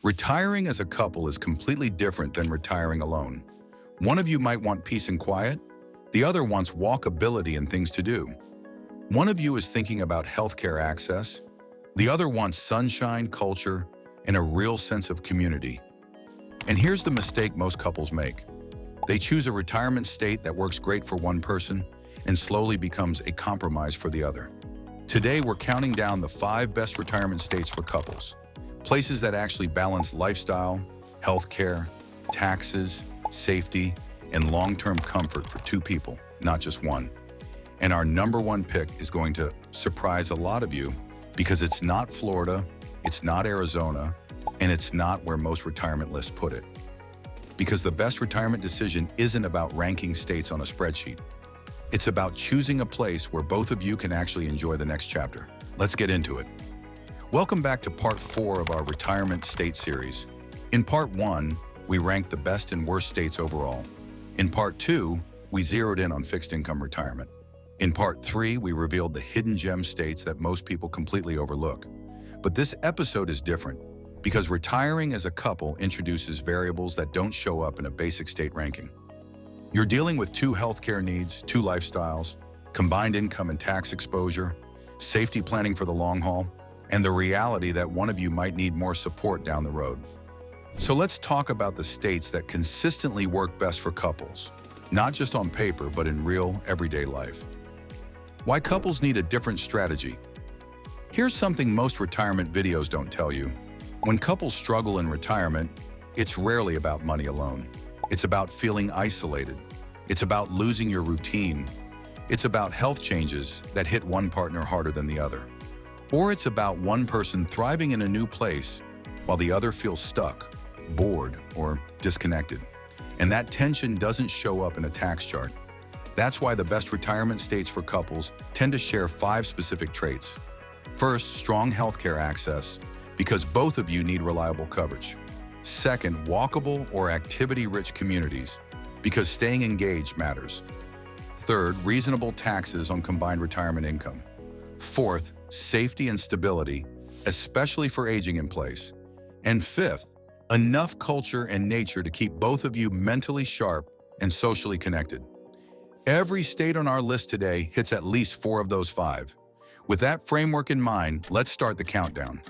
Retiring as a couple is completely different than retiring alone. One of you might want peace and quiet. The other wants walkability and things to do. One of you is thinking about healthcare access. The other wants sunshine, culture, and a real sense of community. And here's the mistake most couples make. They choose a retirement state that works great for one person and slowly becomes a compromise for the other. Today, we're counting down the 5 best retirement states for couples. Places that actually balance lifestyle, healthcare, taxes, safety, and long-term comfort for 2 people, not just one. And our number 1 pick is going to surprise a lot of you because it's not Florida, it's not Arizona, and it's not where most retirement lists put it. Because the best retirement decision isn't about ranking states on a spreadsheet. It's about choosing a place where both of you can actually enjoy the next chapter. Let's get into it. Welcome back to part 4 of our retirement state series. In part 1, we ranked the best and worst states overall. In part 2, we zeroed in on fixed income retirement. In part 3, we revealed the hidden gem states that most people completely overlook. But this episode is different because retiring as a couple introduces variables that don't show up in a basic state ranking. You're dealing with 2 healthcare needs, 2 lifestyles, combined income and tax exposure, safety planning for the long haul, and the reality that one of you might need more support down the road. So let's talk about the states that consistently work best for couples, not just on paper, but in real, everyday life. Why couples need a different strategy. Here's something most retirement videos don't tell you. When couples struggle in retirement, it's rarely about money alone. It's about feeling isolated. It's about losing your routine. It's about health changes that hit one partner harder than the other. Or it's about one person thriving in a new place while the other feels stuck, bored, or disconnected. And that tension doesn't show up in a tax chart. That's why the best retirement states for couples tend to share 5 specific traits. First, strong healthcare access, because both of you need reliable coverage. Second, walkable or activity-rich communities, because staying engaged matters. Third, reasonable taxes on combined retirement income. Fourth, safety and stability, especially for aging in place. And fifth, enough culture and nature to keep both of you mentally sharp and socially connected. Every state on our list today hits at least 4 of those 5. With that framework in mind, let's start the countdown.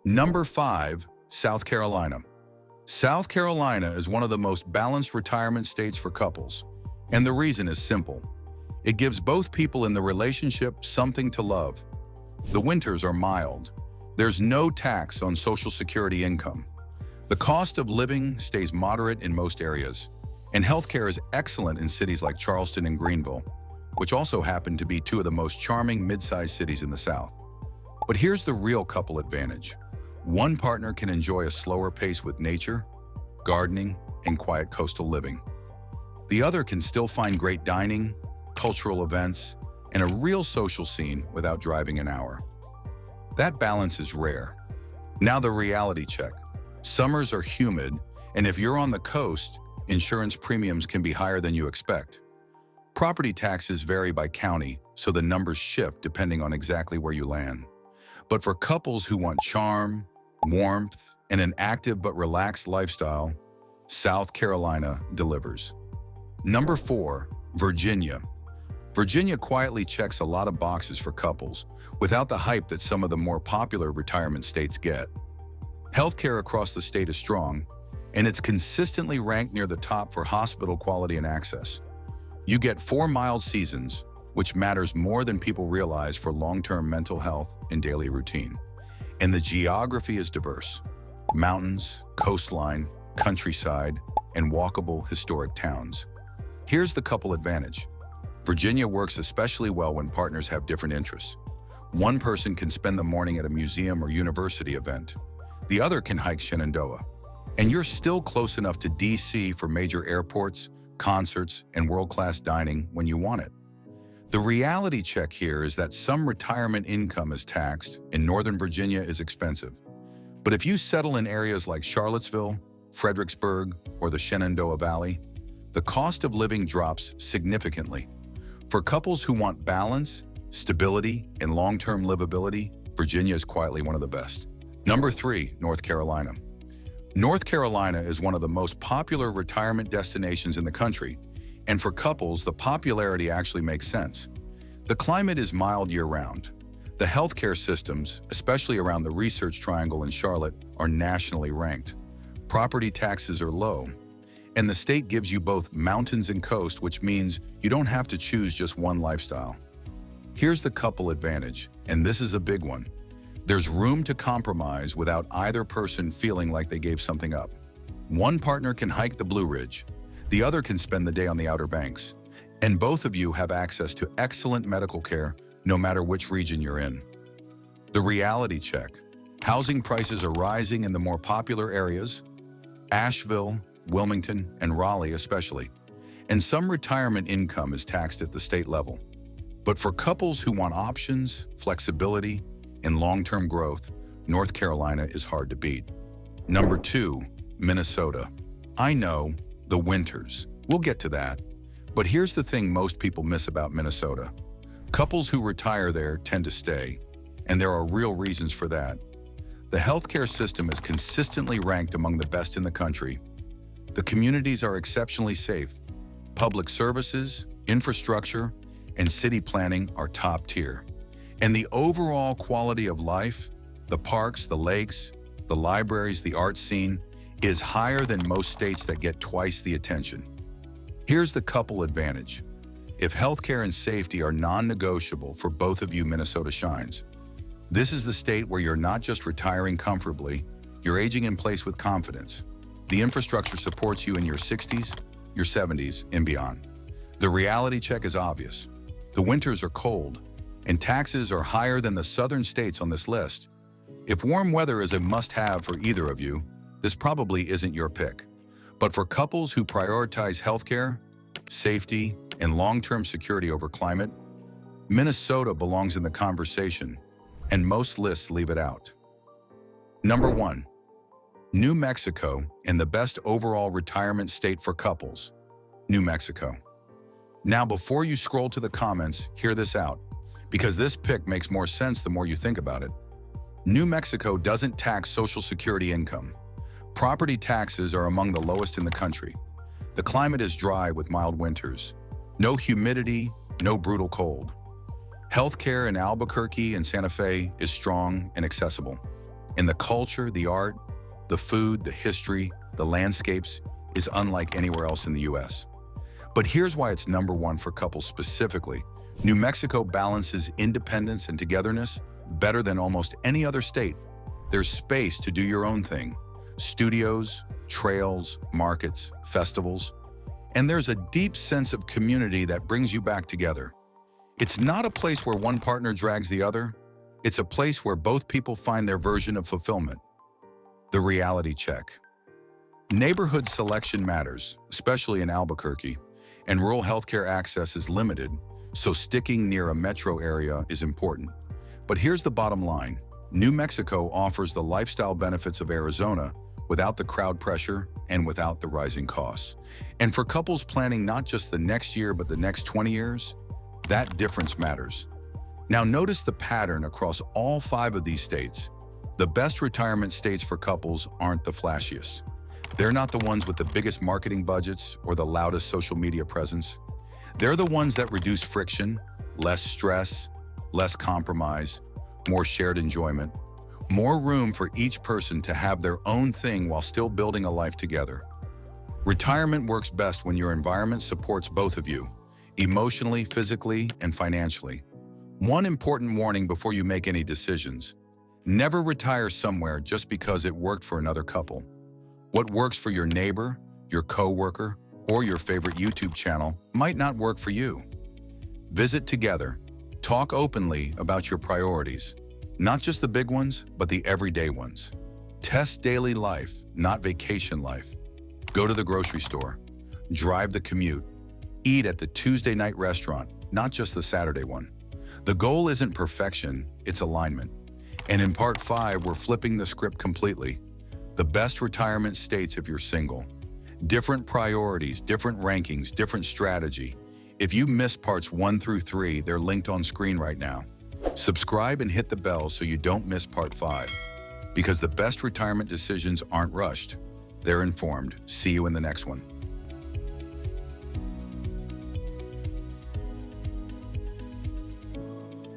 Number 5, South Carolina. South Carolina is one of the most balanced retirement states for couples, and the reason is simple. It gives both people in the relationship something to love. The winters are mild. There's no tax on Social Security income. The cost of living stays moderate in most areas, and healthcare is excellent in cities like Charleston and Greenville, which also happen to be 2 of the most charming mid-sized cities in the South. But here's the real couple advantage. One partner can enjoy a slower pace with nature, gardening, and quiet coastal living. The other can still find great dining, cultural events, and a real social scene without driving an hour. That balance is rare. Now the reality check. Summers are humid, and if you're on the coast, insurance premiums can be higher than you expect. Property taxes vary by county, so the numbers shift depending on exactly where you land. But for couples who want charm, warmth, and an active but relaxed lifestyle, South Carolina delivers. Number 4, Virginia. Virginia quietly checks a lot of boxes for couples, without the hype that some of the more popular retirement states get. Healthcare across the state is strong, and it's consistently ranked near the top for hospital quality and access. You get 4 mild seasons, which matters more than people realize for long-term mental health and daily routine. And the geography is diverse. Mountains, coastline, countryside, and walkable historic towns. Here's the couple advantage. Virginia works especially well when partners have different interests. One person can spend the morning at a museum or university event. The other can hike Shenandoah. And you're still close enough to DC for major airports, concerts, and world-class dining when you want it. The reality check here is that some retirement income is taxed and Northern Virginia is expensive. But if you settle in areas like Charlottesville, Fredericksburg, or the Shenandoah Valley, the cost of living drops significantly. For couples who want balance, stability, and long-term livability, Virginia is quietly one of the best. Number 3, North Carolina. North Carolina is one of the most popular retirement destinations in the country, and for couples, the popularity actually makes sense. The climate is mild year-round. The healthcare systems, especially around the Research Triangle in Charlotte, are nationally ranked. Property taxes are low, and the state gives you both mountains and coast, which means you don't have to choose just one lifestyle. Here's the couple advantage, and this is a big one. There's room to compromise without either person feeling like they gave something up. One partner can hike the Blue Ridge, the other can spend the day on the Outer Banks, and both of you have access to excellent medical care no matter which region you're in. The reality check. Housing prices are rising in the more popular areas, Asheville, Wilmington, and Raleigh especially, and some retirement income is taxed at the state level. But for couples who want options, flexibility, and long-term growth, North Carolina is hard to beat. Number 2, Minnesota. I know, the winters. We'll get to that. But here's the thing most people miss about Minnesota. Couples who retire there tend to stay, and there are real reasons for that. The healthcare system is consistently ranked among the best in the country. The communities are exceptionally safe. Public services, infrastructure, and city planning are top tier. And the overall quality of life, the parks, the lakes, the libraries, the art scene, is higher than most states that get twice the attention. Here's the couple advantage. If healthcare and safety are non-negotiable for both of you, Minnesota shines. This is the state where you're not just retiring comfortably, you're aging in place with confidence. The infrastructure supports you in your 60s, your 70s, and beyond. The reality check is obvious. The winters are cold, and taxes are higher than the southern states on this list. If warm weather is a must-have for either of you, this probably isn't your pick. But for couples who prioritize healthcare, safety, and long-term security over climate, Minnesota belongs in the conversation, and most lists leave it out. Number 1, New Mexico, and the best overall retirement state for couples, New Mexico. Now, before you scroll to the comments, hear this out, because this pick makes more sense the more you think about it. New Mexico doesn't tax Social Security income. Property taxes are among the lowest in the country. The climate is dry with mild winters. No humidity, no brutal cold. Healthcare in Albuquerque and Santa Fe is strong and accessible. And the culture, the art, the food, the history, the landscapes is unlike anywhere else in the US. But here's why it's number 1 for couples specifically. New Mexico balances independence and togetherness better than almost any other state. There's space to do your own thing. Studios, trails, markets, festivals. And there's a deep sense of community that brings you back together. It's not a place where one partner drags the other. It's a place where both people find their version of fulfillment. The reality check. Neighborhood selection matters, especially in Albuquerque, and rural healthcare access is limited, so sticking near a metro area is important. But here's the bottom line. New Mexico offers the lifestyle benefits of Arizona without the crowd pressure and without the rising costs. And for couples planning not just the next year but the next 20 years, that difference matters. Now notice the pattern across all 5 of these states. The best retirement states for couples aren't the flashiest. They're not the ones with the biggest marketing budgets or the loudest social media presence. They're the ones that reduce friction, less stress, less compromise, more shared enjoyment, more room for each person to have their own thing while still building a life together. Retirement works best when your environment supports both of you, emotionally, physically, and financially. One important warning before you make any decisions: never retire somewhere just because it worked for another couple. What works for your neighbor, your coworker, or your favorite YouTube channel might not work for you. Visit together. Talk openly about your priorities, not just the big ones, but the everyday ones. Test daily life, not vacation life. Go to the grocery store. Drive the commute. Eat at the Tuesday night restaurant, not just the Saturday one. The goal isn't perfection, it's alignment. And in part 5, we're flipping the script completely. The best retirement states if you're single. Different priorities, different rankings, different strategy. If you missed parts 1 through 3, they're linked on screen right now. Subscribe and hit the bell so you don't miss part 5. because the best retirement decisions aren't rushed. They're informed. See you in the next one.